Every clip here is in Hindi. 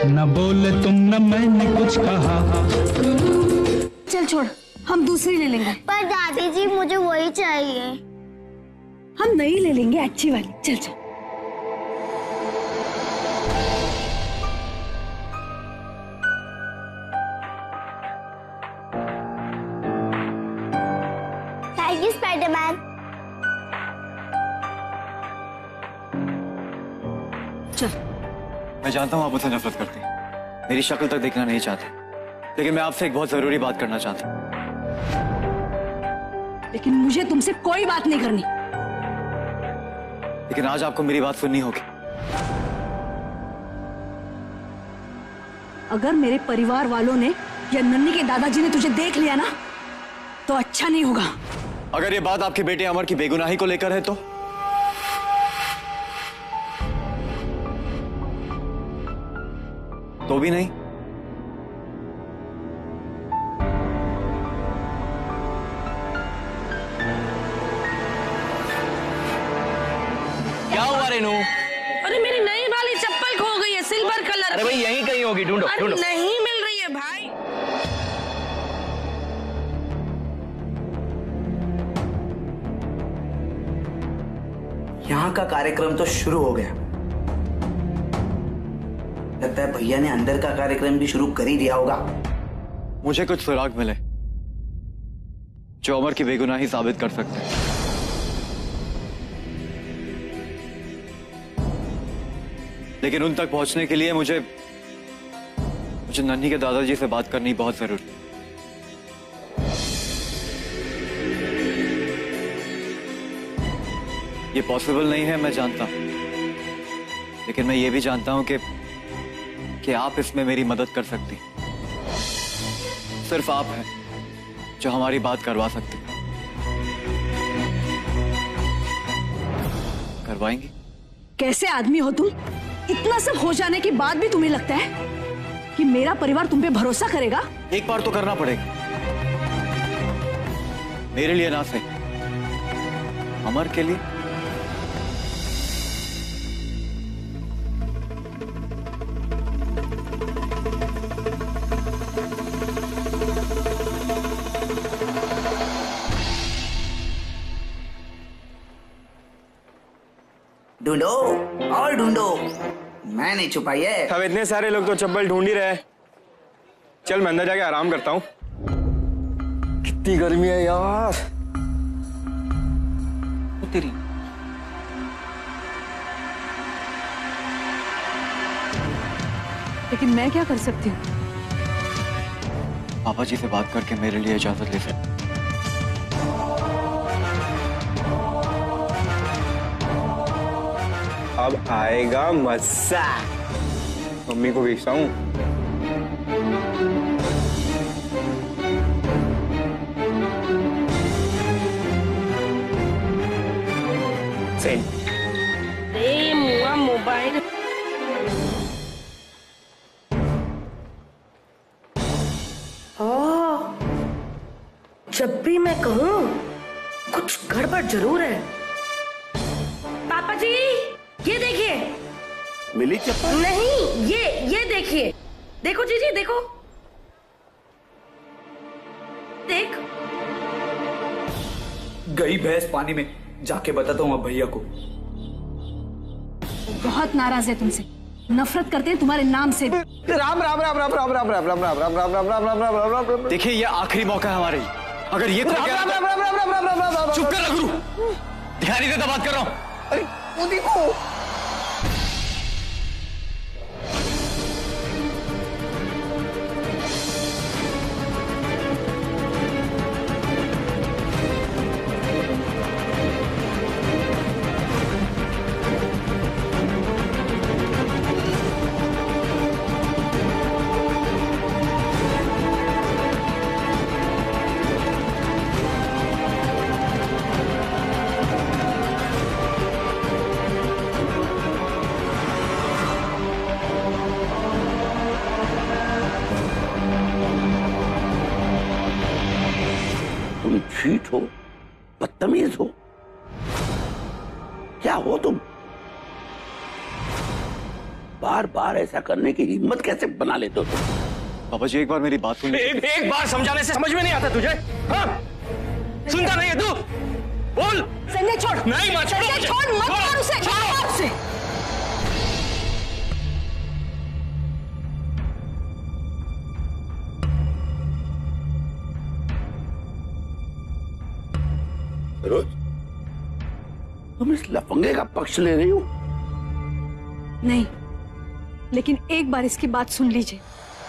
न बोले तुम न मैंने कुछ कहा। चल छोड़, हम दूसरी ले लेंगे। पर दादी जी मुझे वही चाहिए। हम नई ले लेंगे, अच्छी वाली। चल चल। Thank you Spiderman. चल। मैं जानता हूँ आप मुझसे नफरत करती हैं, मेरी शक्ल तक देखना नहीं चाहते, लेकिन मैं आपसे एक बहुत जरूरी बात करना चाहता हूँ। लेकिन मुझे तुमसे कोई बात नहीं करनी। लेकिन आज आपको मेरी बात सुननी होगी। अगर मेरे परिवार वालों ने या नन्ही के दादाजी ने तुझे देख लिया ना, तो अच्छा नहीं होगा। अगर ये बात आपके बेटे अमर की बेगुनाही को लेकर है तो भी नहीं। क्या हुआ रेनू? अरे मेरी नई वाली चप्पल खो गई है, सिल्वर कलर। अरे भाई यहीं कहीं होगी, ढूंढो ढूंढो। नहीं मिल रही है भाई। यहाँ का कार्यक्रम तो शुरू हो गया। लगता है भैया ने अंदर का कार्यक्रम भी शुरू कर ही दिया होगा। मुझे कुछ सुराग मिले जो अमर की बेगुनाही साबित कर सकते हैं। लेकिन उन तक पहुंचने के लिए मुझे नन्ही के दादाजी से बात करनी बहुत जरूरी है। ये पॉसिबल नहीं है, मैं जानता हूं, लेकिन मैं ये भी जानता हूं कि आप इसमें मेरी मदद कर सकती। सिर्फ आप हैं जो हमारी बात करवा सकती। करवाएंगी? कैसे आदमी हो तुम? इतना सब हो जाने के बाद भी तुम्हें लगता है कि मेरा परिवार तुम पे भरोसा करेगा? एक बार तो करना पड़ेगा, मेरे लिए ना सही, अमर के लिए। ढूंढो और ढूंढो, मैं नहीं छुपाई है। अब इतने सारे लोग तो चप्पल ढूंढ ही रहे। चल मैं अंदर जाके आराम करता हूँ। कितनी गर्मी है यार। तेरी लेकिन मैं क्या कर सकती हूँ? पापा जी से बात करके मेरे लिए इजाजत ले सकते। अब आएगा मजा। मम्मी को भेजता हूँ। मुआ मोबाइल। जब भी मैं कहूँ कुछ गड़बड़ जरूर है। पापा जी ये देखिए। मिली चप्पल? नहीं, ये देखिए। देखो जीजी, देखो देख। गई भैंस पानी में, जाके बताता हूँ अब भैया को। बहुत नाराज है तुमसे, नफरत करते हैं तुम्हारे नाम से। राम राम राम राम राम राम राम राम राम राम राम राम राम राम राम राम राम। देखिए ये आखिरी मौका है हमारे लिए। अगर ये राम राम राम राम राम राम राम राम। चुप कर गुरु, ध्यान नहीं देता, बात कर रहा हूं। अरे वो देखो। चीट हो, बदतमीज हो, क्या हो तुम? बार बार ऐसा करने की हिम्मत कैसे बना लेते हो तुम? पापा जी एक बार मेरी बात सुनिए। एक बार समझाने से समझ में नहीं आता तुझे? हाँ? सुनता नहीं है तू? बोल। संजय छोड़। नहीं माँ, छोड़ो मुझे। छोड़, मत मार उसे, मत मार उसे। रोज तुम इस लफंगे का पक्ष ले रही हो? नहीं, लेकिन एक बार इसकी बात सुन लीजिए,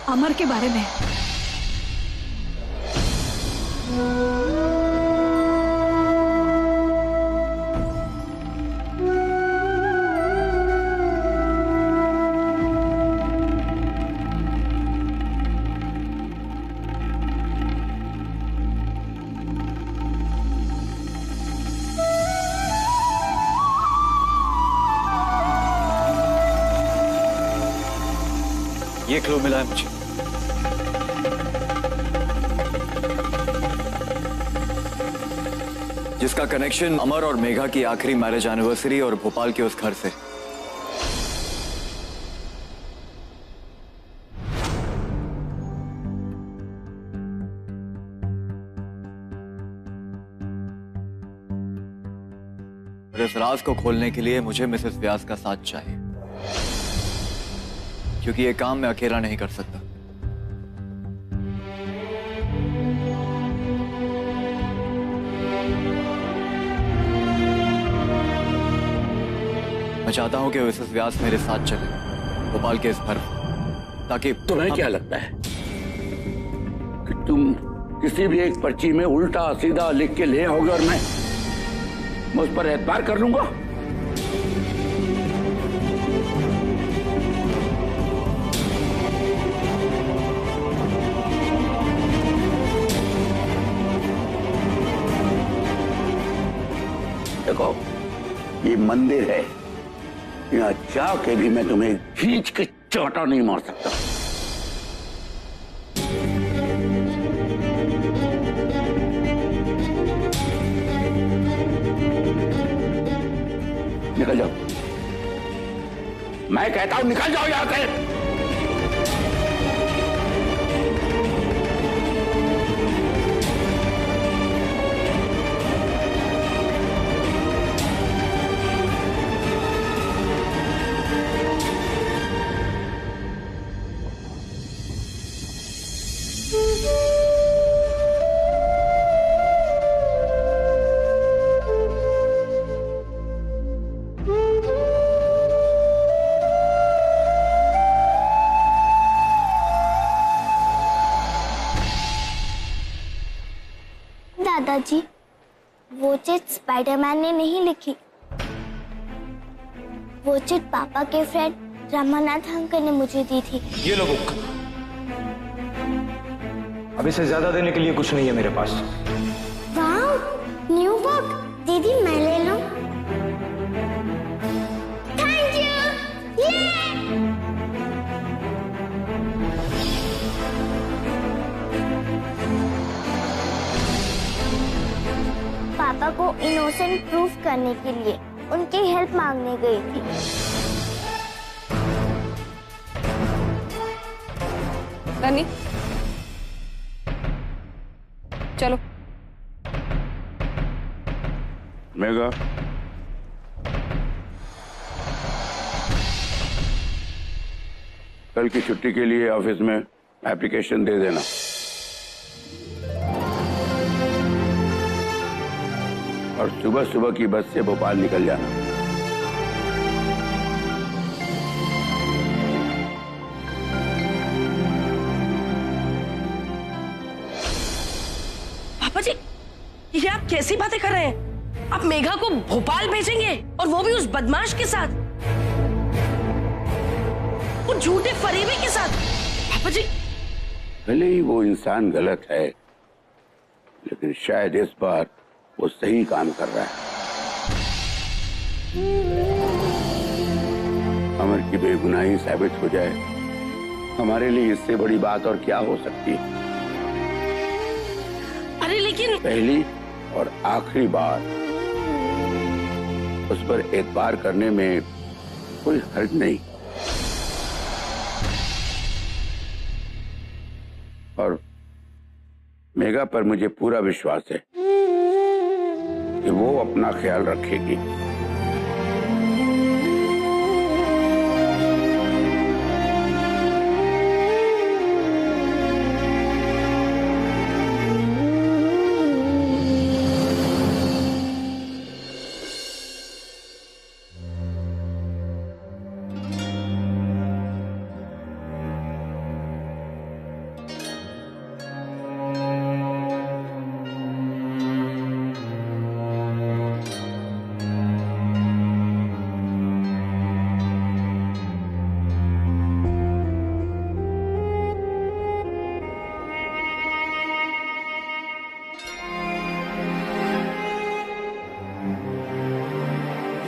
अमर के बारे में। ये क्लू मिला है मुझे। जिसका कनेक्शन अमर और मेघा की आखिरी मैरिज एनिवर्सरी और भोपाल के उस घर से। इस राज को खोलने के लिए मुझे मिसेस व्यास का साथ चाहिए, क्योंकि ये काम मैं अकेला नहीं कर सकता। मैं चाहता हूं कि मिसेस व्यास मेरे साथ चले भोपाल के इस घर, ताकि तुम्हें क्या लगता है कि तुम किसी भी एक पर्ची में उल्टा सीधा लिख के ले आओगे और मैं उस पर एतबार कर लूंगा? देखो, ये मंदिर है, यहाँ जाके भी मैं तुम्हें खींच के चांटा नहीं मार सकता। निकल जाओ, मैं कहता हूं निकल जाओ यहां से। दादाजी, वो चिट स्पाइडरमैन ने नहीं लिखी, वो चिट पापा के फ्रेंड रामानाथ अंकल ने मुझे दी थी। ये लो बुक। अब इसे ज्यादा देने के लिए कुछ नहीं है मेरे पास। Wow, new book. दीदी मैं ले लूं? Thank you. ये पापा को इनोसेंट प्रूफ करने के लिए उनकी हेल्प मांगने गई थी। रनी, चलो। मेघा, कल की छुट्टी के लिए ऑफिस में एप्लीकेशन दे देना। और सुबह सुबह की बस से भोपाल निकल जाना। पापा जी, ये आप कैसी बातें कर रहे हैं? आप मेघा को भोपाल भेजेंगे और वो भी उस बदमाश के साथ, वो झूठे फरेबी के साथ? पापा जी, भले ही वो इंसान गलत है, लेकिन शायद इस बार वो सही काम कर रहा है। अमर की बेगुनाही साबित हो जाए, हमारे लिए इससे बड़ी बात और क्या हो सकती है? अरे लेकिन पहली और आखिरी बार उस पर एतबार करने में कोई हर्ज नहीं। और मेघा पर मुझे पूरा विश्वास है कि वो अपना ख्याल रखेगी।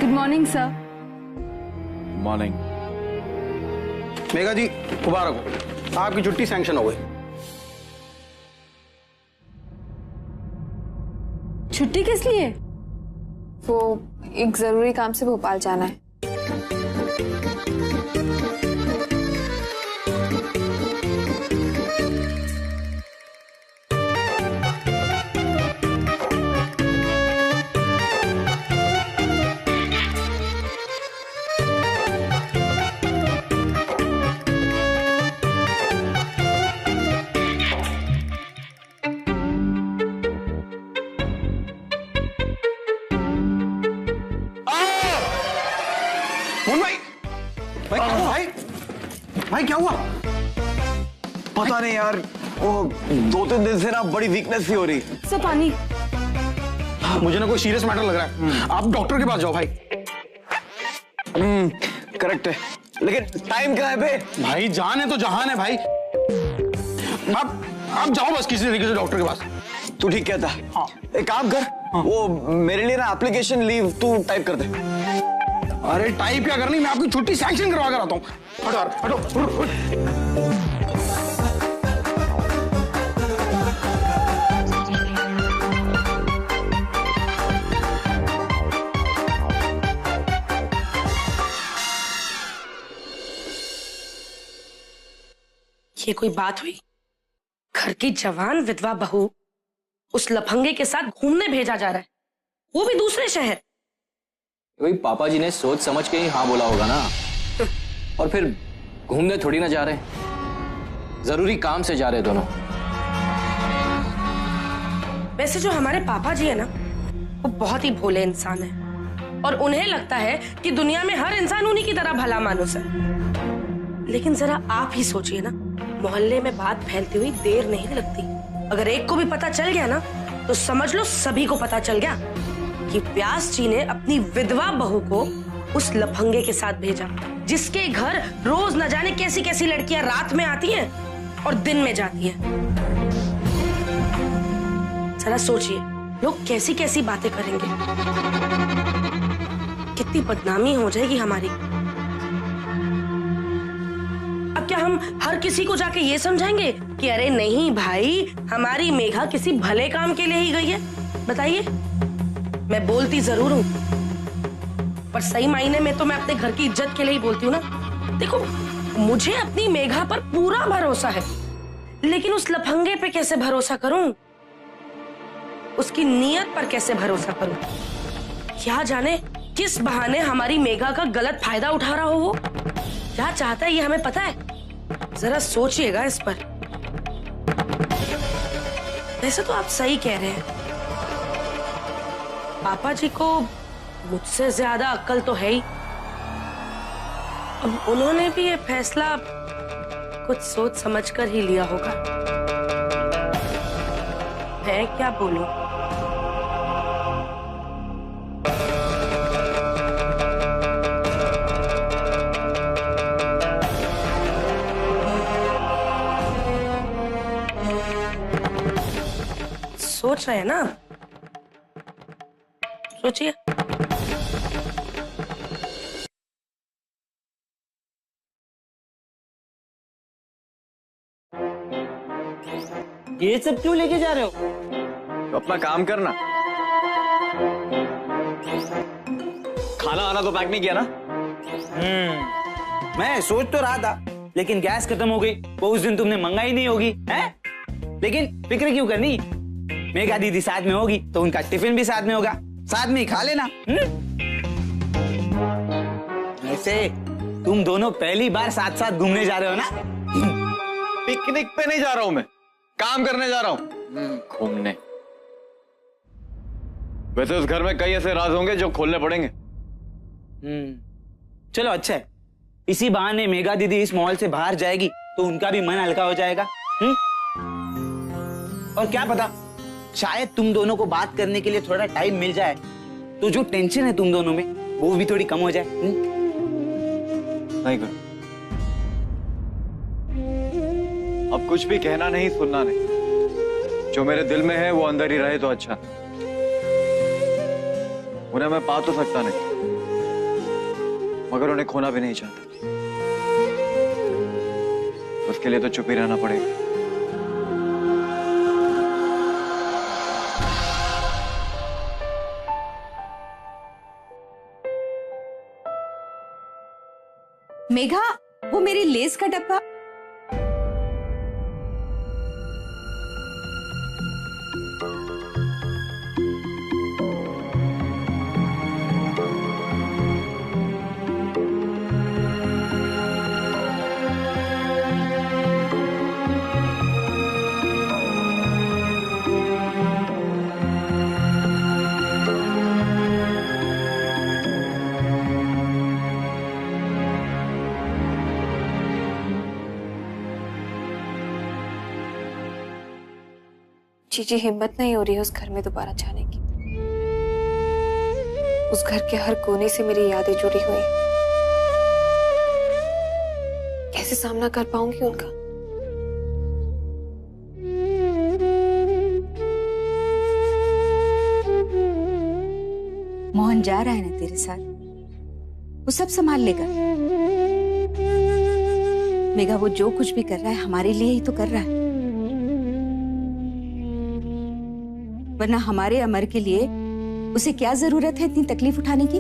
Good morning sir. Morning. Megha ji मुबारक हो, आपकी छुट्टी सैंक्शन हो गई। छुट्टी किस लिए? वो एक जरूरी काम से भोपाल जाना है। भाई क्या हुआ? पता नहीं यार, वो 2-3 दिन से ना बड़ी वीकनेस सी हो रही। सर पानी। मुझे ना कोई सीरियस मैटर लग रहा है, आप डॉक्टर के पास जाओ भाई। करेक्ट है, लेकिन टाइम क्या है बे? भाई जान है तो जहान है भाई। आप जाओ बस किसी तरीके से डॉक्टर के पास। तू ठीक कहता। हाँ। एक काम कर, वो मेरे लिए ना एप्लीकेशन लीव तू टाइप कर दे। अरे टाइप क्या करनी, मैं आपकी छुट्टी सैंक्शन करवा कर आता हूँ। हटो हटो। ये कोई बात हुई? घर की जवान विधवा बहू उस लफंगे के साथ घूमने भेजा जा रहा है, वो भी दूसरे शहर। वही पापा जी ने सोच समझ के ही हाँ बोला होगा ना। और फिर घूमने थोड़ी ना जा रहे, जरूरी काम से जा रहे दोनों। वैसे जो हमारे पापा जी है ना, वो बहुत ही भोले इंसान है और उन्हें लगता है कि दुनिया में हर इंसान उन्हीं की तरह भला मानुस है। लेकिन जरा आप ही सोचिए ना, मोहल्ले में बात फैलती हुई देर नहीं लगती। अगर एक को भी पता चल गया ना, तो समझ लो सभी को पता चल गया कि व्यास जी ने अपनी विधवा बहू को उस लफंगे के साथ भेजा, जिसके घर रोज न जाने कैसी कैसी लड़कियां रात में आती हैं और दिन में जाती हैं। जरा सोचिए, लोग कैसी कैसी बातें करेंगे, कितनी बदनामी हो जाएगी हमारी। अब क्या हम हर किसी को जाके ये समझाएंगे कि अरे नहीं भाई, हमारी मेघा किसी भले काम के लिए ही गई है? बताइए। मैं बोलती जरूर हूँ, पर सही मायने में तो मैं अपने घर की इज्जत के लिए ही बोलती हूँ ना। देखो, मुझे अपनी मेघा पर पूरा भरोसा है, लेकिन उस लफंगे पे कैसे भरोसा करूं? उसकी नीयत पर कैसे भरोसा करूं? क्या जाने किस बहाने हमारी मेघा का गलत फायदा उठा रहा हो वो। क्या चाहता है ये हमें पता है। जरा सोचिएगा इस पर। वैसे तो आप सही कह रहे हैं, पापा जी को मुझसे ज्यादा अक्ल तो है ही। उन्होंने भी ये फैसला कुछ सोच समझकर ही लिया होगा। मैं क्या बोलूं? सोच रहे हैं ना, सोचिए। ये सब क्यों लेके जा रहे हो? तो अपना काम करना। खाना आना तो पैक नहीं किया ना? मैं सोच तो रहा था, लेकिन गैस खत्म हो गई। वो उस दिन तुमने मंगाई नहीं होगी, हैं? लेकिन फिक्र क्यों करनी, मेघा दीदी साथ में होगी तो उनका टिफिन भी साथ में होगा, साथ में ही खा लेना। ऐसे तुम दोनों पहली बार साथ साथ घूमने जा रहे हो ना? पिकनिक पे नहीं जा रहा हूं मैं, काम करने जा रहा हूं। घूमने? वैसे उस घर में कई ऐसे राज होंगे जो खोलने पड़ेंगे। चलो अच्छा है, इसी बहाने मेघा दीदी इस मॉल से बाहर जाएगी तो उनका भी मन हल्का हो जाएगा। और क्या पता, शायद तुम दोनों को बात करने के लिए थोड़ा टाइम मिल जाए तो जो टेंशन है तुम दोनों में वो भी थोड़ी कम हो जाए। नहीं कर, अब कुछ भी कहना नहीं, सुनना नहीं। जो मेरे दिल में है वो अंदर ही रहे तो अच्छा। उन्हें मैं पा तो सकता नहीं, मगर उन्हें खोना भी नहीं चाहता। उसके लिए तो चुप ही रहना पड़ेगा। मेघा, वो मेरी लेस का डब्बा। जी हिम्मत नहीं हो रही है उस घर में दोबारा जाने की। उस घर के हर कोने से मेरी यादें जुड़ी हुई हैं। कैसे सामना कर पाऊंगी उनका? मोहन जा रहा है ना तेरे साथ, वो सब संभाल लेगा। मेघा, वो जो कुछ भी कर रहा है हमारे लिए ही तो कर रहा है, वरना हमारे अमर के लिए उसे क्या जरूरत है इतनी तकलीफ उठाने की।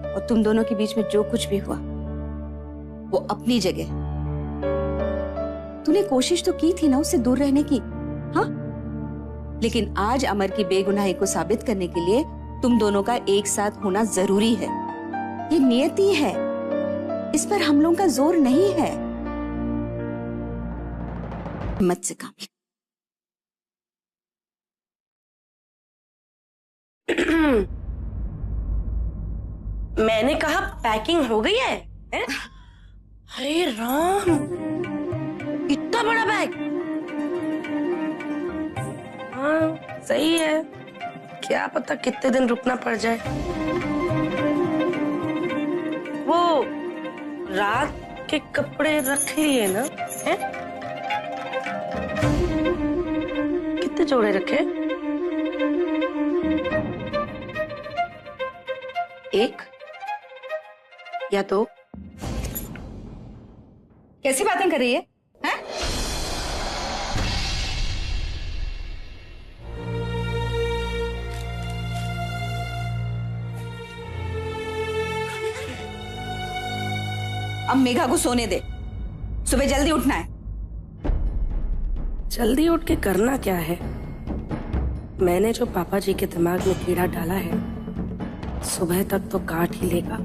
और तुम दोनों के बीच में जो कुछ भी हुआ वो अपनी जगह। तूने कोशिश तो की थी ना उससे दूर रहने की, हाँ? लेकिन आज अमर की बेगुनाही को साबित करने के लिए तुम दोनों का एक साथ होना जरूरी है। ये नियति है, इस पर हम लोगों का जोर नहीं है। हिम्मत से काम। मैंने कहा पैकिंग हो गई है? अरे राम, इतना बड़ा बैग। हाँ सही है, क्या पता कितने दिन रुकना पड़ जाए। वो रात के कपड़े रख लिए ना? हैं? कितने जोड़े रखे? एक या दो? कैसी बातें कर रही है? हैं? अब मेघा को सोने दे, सुबह जल्दी उठना है। जल्दी उठ के करना क्या है? मैंने जो पापा जी के दिमाग में कीड़ा डाला है सुबह तक तो काट ही लेगा।